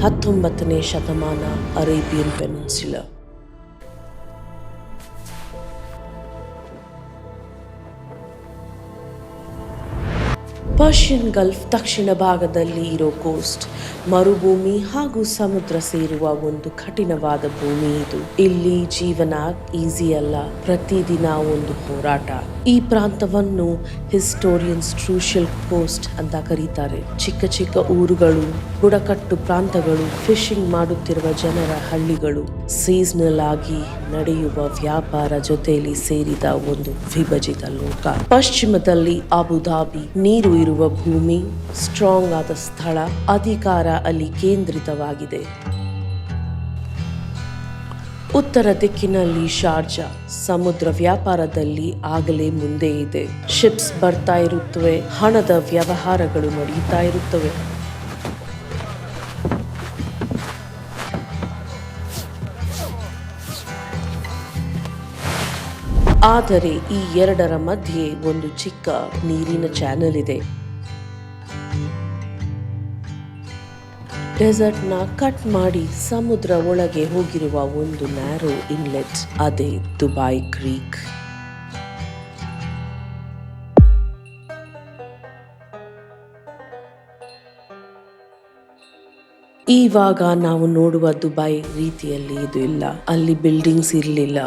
19ನೇ ಶತಮಾನ Arabian peninsula. Persian Gulf ದಕ್ಷಿಣ ಭಾಗದಲ್ಲಿ ಇರೋ ಕೋಸ್ಟ್ ಮರುಭೂಮಿ ಹಾಗೂ ಸಮುದ್ರ ಸೇರುವ ಒಂದು ಕಠಿಣವಾದ ಭೂಮಿ ಇದು. ಇಲ್ಲಿ ಜೀವನ ಈಸಿ ಅಲ್ಲ, ಪ್ರತಿದಿನ ಒಂದು ಹೋರಾಟ. ಈ ಪ್ರಾಂತವನ್ನು ಹಿಸ್ಟೋರಿಯನ್ಸ್ ಕ್ರೂಷಿಯಲ್ ಕೋಸ್ಟ್ ಅಂತ ಕರೀತಾರೆ. ಚಿಕ್ಕ ಚಿಕ್ಕ ಊರುಗಳು, ಬುಡಕಟ್ಟು ಪ್ರಾಂತಗಳು, ಫಿಶಿಂಗ್ ಮಾಡುತ್ತಿರುವ ಜನರ ಹಳ್ಳಿಗಳು, ಸೀಸನಲ್ ಆಗಿ ನಡೆಯುವ ವ್ಯಾಪಾರ ಜೊತೆಯಲ್ಲಿ ಸೇರಿದ ಒಂದು ವಿಭಜಿತ ಲೋಕ. ಪಶ್ಚಿಮದಲ್ಲಿ ಅಬುಧಾಬಿ, ನೀರು ಇರುವ ಭೂಮಿ, ಸ್ಟ್ರಾಂಗ್ ಆದ ಸ್ಥಳ, ಅಧಿಕಾರ ಅಲ್ಲಿ ಕೇಂದ್ರಿತವಾಗಿದೆ. ಉತ್ತರ ದಿಕ್ಕಿನಲ್ಲಿ ಶಾರ್ಜಾ, ಸಮುದ್ರ ವ್ಯಾಪಾರದಲ್ಲಿ ಆಗಲೇ ಮುಂದೆ ಇದೆ. ಶಿಪ್ಸ್ ಬರ್ತಾ ಇರುತ್ತವೆ, ಹಣದ ವ್ಯವಹಾರಗಳು ನಡೆಯುತ್ತಾ ಇರುತ್ತವೆ. ಆದರೆ ಈ ಎರಡರ ಮಧ್ಯೆ ಒಂದು ಚಿಕ್ಕ ನೀರಿನ ಚಾನೆಲ್ ಇದೆ. ಡೆಸರ್ಟ್ನ ಕಟ್ ಮಾಡಿ ಸಮುದ್ರ ಒಳಗೆ ಹೋಗಿರುವ ಒಂದು ನ್ಯಾರೋ ಇನ್ಲೆಟ್, ಅದೇ ದುಬೈ ಕ್ರೀಕ್. ಇವಾಗ ನಾವು ನೋಡುವ ದುಬೈ ರೀತಿಯಲ್ಲಿ ಇದು ಇಲ್ಲ. ಅಲ್ಲಿ ಬಿಲ್ಡಿಂಗ್ಸ್ ಇರಲಿಲ್ಲ,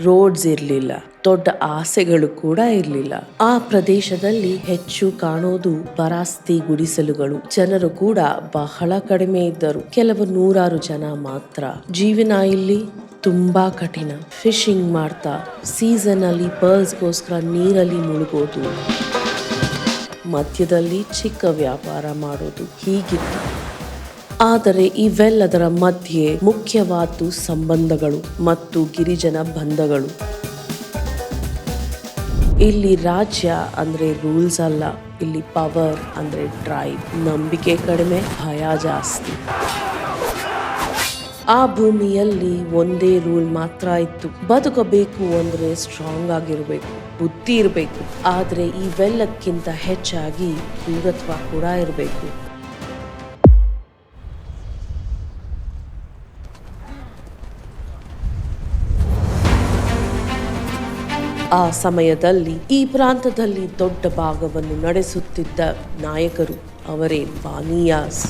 ರೋಡ್ಸ್ ಇರಲಿಲ್ಲ, ದೊಡ್ಡ ಆಸೆಗಳು ಕೂಡ ಇರಲಿಲ್ಲ. ಆ ಪ್ರದೇಶದಲ್ಲಿ ಹೆಚ್ಚು ಕಾಣೋದು ಪರಾಸ್ತಿ ಗುಡಿಸಲುಗಳು. ಜನರು ಕೂಡ ಬಹಳ ಕಡಿಮೆ ಇದ್ದರು, ಕೆಲವು ನೂರಾರು ಜನ ಮಾತ್ರ. ಜೀವನ ಇಲ್ಲಿ ತುಂಬಾ ಕಠಿಣ. ಫಿಶಿಂಗ್ ಮಾಡ್ತಾ ಸೀಸನ್ ಅಲ್ಲಿ ಪರ್ಲ್ಸ್ಗೋಸ್ಕರ ನೀರಲ್ಲಿ ಮುಳುಗೋದು, ಮಧ್ಯದಲ್ಲಿ ಚಿಕ್ಕ ವ್ಯಾಪಾರ ಮಾಡೋದು, ಹೀಗಿತ್ತು. ಆದರೆ ಇವೆಲ್ಲದರ ಮಧ್ಯೆ ಮುಖ್ಯವಾದ ಸಂಬಂಧಗಳು ಮತ್ತು ಗಿರಿಜನ ಬಂಧಗಳು. ಇಲ್ಲಿ ರಾಜ್ಯ ಅಂದ್ರೆ ರೂಲ್ಸ್ ಅಲ್ಲ, ಇಲ್ಲಿ ಪವರ್ ಅಂದ್ರೆ ಡ್ರೈವ್. ನಂಬಿಕೆ ಕಡಿಮೆ, ಭಯ ಜಾಸ್ತಿ. ಆ ಭೂಮಿಯಲ್ಲಿ ಒಂದೇ ರೂಲ್ ಮಾತ್ರ ಇತ್ತು, ಬದುಕಬೇಕು ಅಂದ್ರೆ ಸ್ಟ್ರಾಂಗ್ ಆಗಿರ್ಬೇಕು, ಬುದ್ಧಿ ಇರಬೇಕು. ಆದ್ರೆ ಇವೆಲ್ಲಕ್ಕಿಂತ ಹೆಚ್ಚಾಗಿ ದೂರತ್ವ ಕೂಡ ಇರಬೇಕು. ಆ ಸಮಯದಲ್ಲಿ ಈ ಪ್ರಾಂತದಲ್ಲಿ ದೊಡ್ಡ ಭಾಗವನ್ನು ನಡೆಸುತ್ತಿದ್ದ ನಾಯಕರು ಅವರೇ ಬಾನಿಯಾಸ್.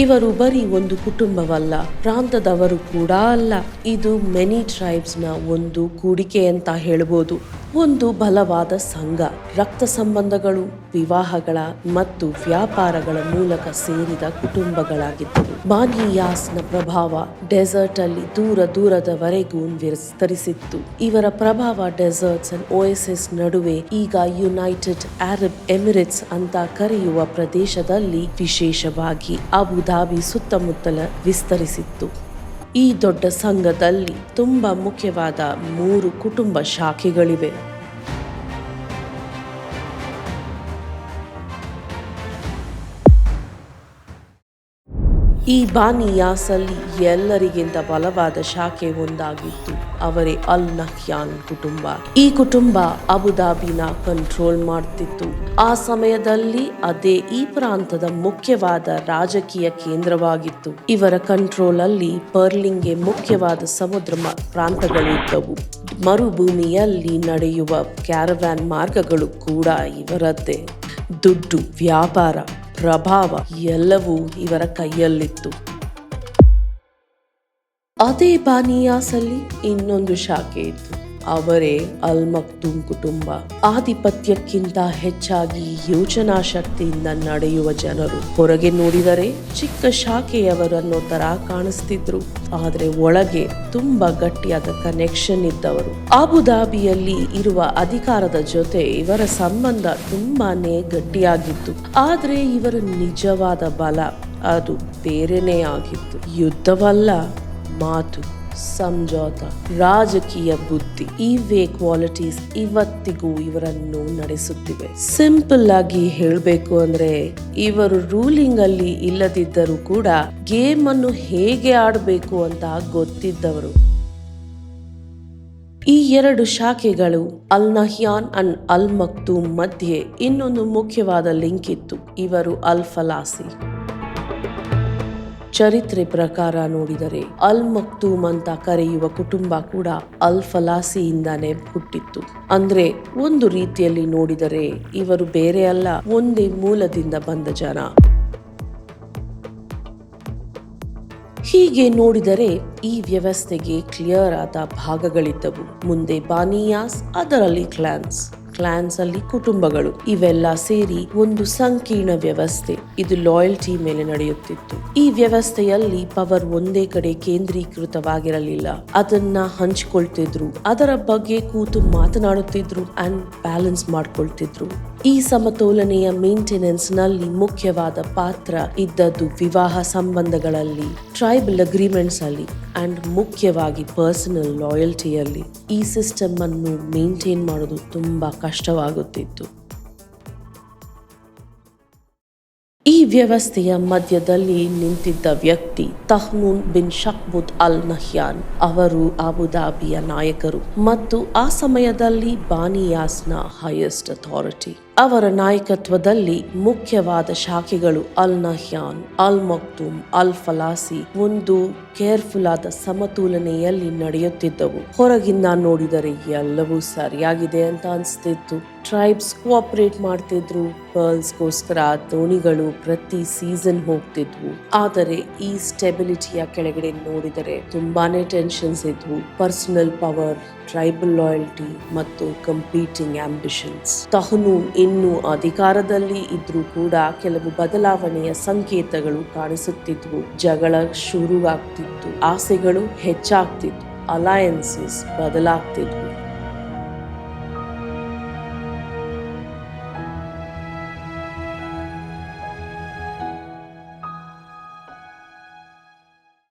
ಇವರು ಬರೀ ಒಂದು ಕುಟುಂಬವಲ್ಲ, ಪ್ರಾಂತದವರು ಕೂಡ ಅಲ್ಲ. ಇದು ಮೆನಿ ಟ್ರೈಬ್ಸ್ನ ಒಂದು ಕೂಡಿಕೆ ಅಂತ ಹೇಳ್ಬೋದು. ಒಂದು ಬಲವಾದ ಸಂಘ, ರಕ್ತ ಸಂಬಂಧಗಳು, ವಿವಾಹಗಳ ಮತ್ತು ವ್ಯಾಪಾರಗಳ ಮೂಲಕ ಸೇರಿದ ಕುಟುಂಬಗಳಾಗಿದ್ದವು. ಬಾನಿಯಾಸ್ನ ಪ್ರಭಾವ ಡೆಸರ್ಟ್ ಅಲ್ಲಿ ದೂರದವರೆಗೂ ವಿಸ್ತರಿಸಿತ್ತು. ಇವರ ಪ್ರಭಾವ ಡೆಸರ್ಟ್ಸ್ ಅಂಡ್ ಓಯಸಿಸ್ ನಡುವೆ ಈಗ ಯುನೈಟೆಡ್ ಅರಬ್ ಎಮಿರೇಟ್ಸ್ ಅಂತ ಕರೆಯುವ ಪ್ರದೇಶದಲ್ಲಿ, ವಿಶೇಷವಾಗಿ ಅಬುಧಾಬಿ ಸುತ್ತಮುತ್ತಲ ವಿಸ್ತರಿಸಿತ್ತು. ಈ ದೊಡ್ಡ ಸಂಘದಲ್ಲಿ ತುಂಬಾ ಮುಖ್ಯವಾದ 3 ಕುಟುಂಬ ಶಾಖೆಗಳಿವೆ. ಈ ಬಾನಿಯಾಸಲ್ಲಿ ಎಲ್ಲರಿಗಿಂತ ಬಲವಾದ ಶಾಖೆ ಒಂದಾಗಿತ್ತು, ಅವರೇ ಅಲ್ ನಹ್ಯಾನ್ ಕುಟುಂಬ. ಈ ಕುಟುಂಬ ಅಬುಧಾಬಿನ ಕಂಟ್ರೋಲ್ ಮಾಡ್ತಿತ್ತು. ಆ ಸಮಯದಲ್ಲಿ ಅದೇ ಈ ಪ್ರಾಂತದ ಮುಖ್ಯವಾದ ರಾಜಕೀಯ ಕೇಂದ್ರವಾಗಿತ್ತು. ಇವರ ಕಂಟ್ರೋಲ್ ಅಲ್ಲಿ ಪರ್ಲಿಂಗ್ಗೆ ಮುಖ್ಯವಾದ ಸಮುದ್ರ ಪ್ರಾಂತಗಳು ಇದ್ದವು. ಮರುಭೂಮಿಯಲ್ಲಿ ನಡೆಯುವ ಕ್ಯಾರವ್ಯಾನ್ ಮಾರ್ಗಗಳು ಕೂಡ ಇವರದ್ದೇ. ದುಡ್ಡು, ವ್ಯಾಪಾರ, ಪ್ರಭಾವ ಎಲ್ಲವೂ ಇವರ ಕೈಯಲ್ಲಿತ್ತು. ಅದೇ ಬಾನಿಯಾಸಲ್ಲಿ ಇನ್ನೊಂದು ಶಾಖೆ ಇತ್ತು, ಅವರೇ ಅಲ್ ಮಕ್ತೂಮ್ ಕುಟುಂಬ. ಆಧಿಪತ್ಯಕ್ಕಿಂತ ಹೆಚ್ಚಾಗಿ ಯೋಚನಾ ಶಕ್ತಿಯಿಂದ ನಡೆಯುವ ಜನರು. ಹೊರಗೆ ನೋಡಿದರೆ ಚಿಕ್ಕ ಶಾಖೆಯವರನ್ನೋ ತರ ಕಾಣಿಸ್ತಿದ್ರು, ಆದ್ರೆ ಒಳಗೆ ತುಂಬಾ ಗಟ್ಟಿಯಾದ ಕನೆಕ್ಷನ್ ಇದ್ದವರು. ಅಬುಧಾಬಿಯಲ್ಲಿ ಇರುವ ಅಧಿಕಾರದ ಜೊತೆ ಇವರ ಸಂಬಂಧ ತುಂಬಾನೇ ಗಟ್ಟಿಯಾಗಿತ್ತು. ಆದ್ರೆ ಇವರ ನಿಜವಾದ ಬಲ ಅದು ಬೇರೆನೇ ಆಗಿತ್ತು. ಯುದ್ಧವಲ್ಲ, ಮಾತು, ಸಂಜೋತ, ರಾಜಕೀಯ ಬುದ್ಧಿ, ಇವೇ ಕ್ವಾಲಿಟೀಸ್ ಇವತ್ತಿಗೂ ಇವರನ್ನು ನಡೆಸುತ್ತಿವೆ. ಸಿಂಪಲ್ ಆಗಿ ಹೇಳಬೇಕು ಅಂದ್ರೆ, ಇವರು ರೂಲಿಂಗ್ ಅಲ್ಲಿ ಇಲ್ಲದಿದ್ದರೂ ಕೂಡ ಗೇಮ್ ಅನ್ನು ಹೇಗೆ ಆಡಬೇಕು ಅಂತ ಗೊತ್ತಿದ್ದವರು. ಈ ಎರಡು ಶಾಖೆಗಳು ಅಲ್ ನಹ್ಯಾನ್ ಅಂಡ್ ಅಲ್ ಮಕ್ತೂಮ್ ಮಧ್ಯೆ ಇನ್ನೊಂದು ಮುಖ್ಯವಾದ ಲಿಂಕ್ ಇತ್ತು. ಇವರು ಅಲ್ ಫಲಾಸಿ. ಚರಿತ್ರೆ ಪ್ರಕಾರ ನೋಡಿದರೆ ಅಲ್ ಮಕ್ತೂಮ್ ಅಂತ ಕರೆಯುವ ಕುಟುಂಬ ಕೂಡ ಅಲ್ ಫಲಾಸಿಯಿಂದಾನೇ ಹುಟ್ಟಿತ್ತು. ಅಂದ್ರೆ ಒಂದು ರೀತಿಯಲ್ಲಿ ನೋಡಿದರೆ ಇವರು ಬೇರೆ ಅಲ್ಲ, ಒಂದೇ ಮೂಲದಿಂದ ಬಂದ ಜನ. ಹೀಗೆ ನೋಡಿದರೆ ಈ ವ್ಯವಸ್ಥೆಗೆ ಕ್ಲಿಯರ್ ಆದ ಭಾಗಗಳಿದ್ದವು. ಮುಂದೆ ಬಾನಿಯಾಸ್, ಅದರಲ್ಲಿ ಕ್ಲಾನ್ಸ್ ಅಲ್ಲಿ ಕುಟುಂಬಗಳು, ಇವೆಲ್ಲ ಸೇರಿ ಒಂದು ಸಂಕೀರ್ಣ ವ್ಯವಸ್ಥೆ. ಇದು ಲಾಯಲ್ಟಿ ಮೇಲೆ ನಡೆಯುತ್ತಿತ್ತು. ಈ ವ್ಯವಸ್ಥೆಯಲ್ಲಿ ಪವರ್ ಒಂದೇ ಕಡೆ ಕೇಂದ್ರೀಕೃತವಾಗಿರಲಿಲ್ಲ. ಅದನ್ನ ಹಂಚಿಕೊಳ್ತಿದ್ರು, ಅದರ ಬಗ್ಗೆ ಕೂತು ಮಾತನಾಡುತ್ತಿದ್ರು ಅಂಡ್ ಬ್ಯಾಲೆನ್ಸ್ ಮಾಡ್ಕೊಳ್ತಿದ್ರು. ಈ ಸಮತೋಲನೆಯ ಮೇಂಟೆನೆನ್ಸ್ ನಲ್ಲಿ ಮುಖ್ಯವಾದ ಪಾತ್ರ ಇದ್ದದ್ದು ವಿವಾಹ ಸಂಬಂಧಗಳಲ್ಲಿ, ಟ್ರೈಬಲ್ ಅಗ್ರಿಮೆಂಟ್ಸ್ ಅಲ್ಲಿ ಅಂಡ್ ಮುಖ್ಯವಾಗಿ ಪರ್ಸನಲ್ ಲಾಯಲ್ಟಿಯಲ್ಲಿ. ಈ ಸಿಸ್ಟಮ್ ಅನ್ನು ಮೇಂಟೈನ್ ಮಾಡೋದು ತುಂಬಾ ಕಷ್ಟವಾಗುತ್ತಿತ್ತು. ಈ ವ್ಯವಸ್ಥೆಯ ಮಧ್ಯದಲ್ಲಿ ನಿಂತಿದ್ದ ವ್ಯಕ್ತಿ ತಹ್ನೂನ್ ಬಿನ್ ಶಕ್ಬುತ್ ಅಲ್ ನಹ್ಯಾನ್. ಅವರು ಅಬುದಾಬಿಯ ನಾಯಕರು ಮತ್ತು ಆ ಸಮಯದಲ್ಲಿ ಬಾನಿಯಾಸ್ನ ಹೈಯೆಸ್ಟ್ ಅಥಾರಿಟಿ. ಅವರ ನಾಯಕತ್ವದಲ್ಲಿ ಮುಖ್ಯವಾದ ಶಾಖೆಗಳು ಅಲ್ ನಹ್ಯಾನ್, ಅಲ್ ಮಕ್ತೂಮ್, ಅಲ್ ಫಲಾಸಿ ಒಂದು ಕೇರ್ಫುಲ್ ಆದ ಸಮತೋಲನೆಯಲ್ಲಿ ನಡೆಯುತ್ತಿದ್ದವು. ಹೊರಗಿಂದ ನೋಡಿದರೆ ಎಲ್ಲವೂ ಸರಿಯಾಗಿದೆ ಅಂತ ಅನಿಸ್ತಿತ್ತು. ಟ್ರೈಬ್ಸ್ ಕೋಆಪರೇಟ್ ಮಾಡ್ತಿದ್ರು, ಪರ್ಲ್ಸ್ಗೋಸ್ಕರ ದೋಣಿಗಳು ಪ್ರತಿ ಸೀಸನ್ ಹೋಗ್ತಿದ್ವು. ಆದರೆ ಈ ಸ್ಟೆಬಿಲಿಟಿಯ ಕೆಳಗಡೆ ನೋಡಿದರೆ ತುಂಬಾನೇ ಟೆನ್ಷನ್ಸ್ ಇದ್ವು. ಪರ್ಸನಲ್ ಪವರ್, ಟ್ರೈಬಲ್ ಲಾಯಲ್ಟಿ ಮತ್ತು ಕಂಪೀಟಿಂಗ್ ಆಂಬಿಷನ್ಸ್. ತಹ್ನೂನ್ ಇನ್ನು ಅಧಿಕಾರದಲ್ಲಿ ಇದ್ರೂ ಕೂಡ ಕೆಲವು ಬದಲಾವಣೆಯ ಸಂಕೇತಗಳು ಕಾಣಿಸುತ್ತಿದ್ವು. ಜಗಳ ಶುರುವಾಗ್ತಿತ್ತು, ಆಸೆಗಳು ಹೆಚ್ಚಾಗ್ತಿದ್ವು, ಅಲಯನ್ಸಸ್ ಬದಲಾಗ್ತಿದ್ವು.